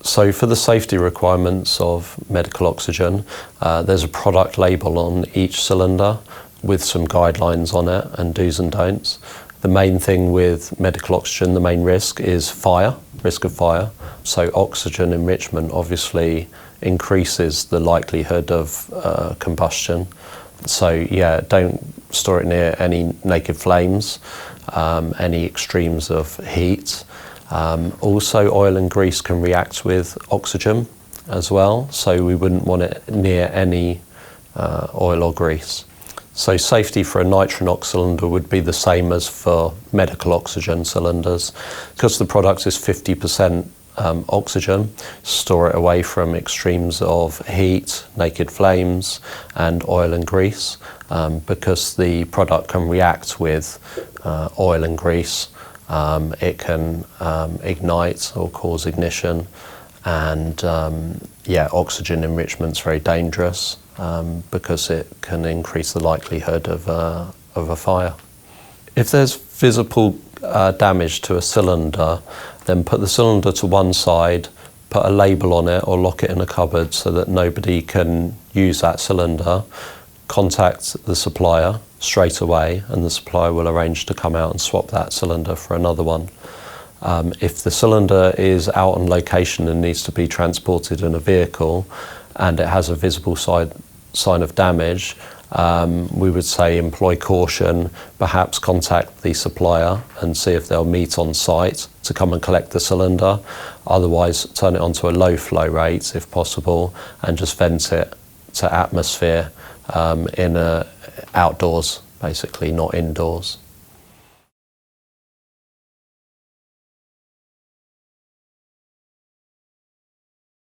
So for the safety requirements of medical oxygen, there's a product label on each cylinder with some guidelines on it and do's and don'ts. The main thing with medical oxygen, the main risk is fire, risk of fire. So oxygen enrichment obviously increases the likelihood of combustion. So yeah, don't store it near any naked flames, any extremes of heat. Also, oil and grease can react with oxygen as well, so we wouldn't want it near any oil or grease. So safety for a Nitronox cylinder would be the same as for medical oxygen cylinders. Because the product is 50% oxygen, store it away from extremes of heat, naked flames and oil and grease, because the product can react with oil and grease. It can ignite or cause ignition, and yeah, oxygen enrichment's very dangerous because it can increase the likelihood of a fire. If there's visible damage to a cylinder, then put the cylinder to one side, put a label on it or lock it in a cupboard so that nobody can use that cylinder. Contact the supplier straight away and the supplier will arrange to come out and swap that cylinder for another one. If the cylinder is out on location and needs to be transported in a vehicle and it has a visible sign of damage, we would say employ caution, perhaps contact the supplier and see if they'll meet on site to come and collect the cylinder. Otherwise, turn it onto a low flow rate if possible and just vent it to atmosphere outdoors, basically, not indoors.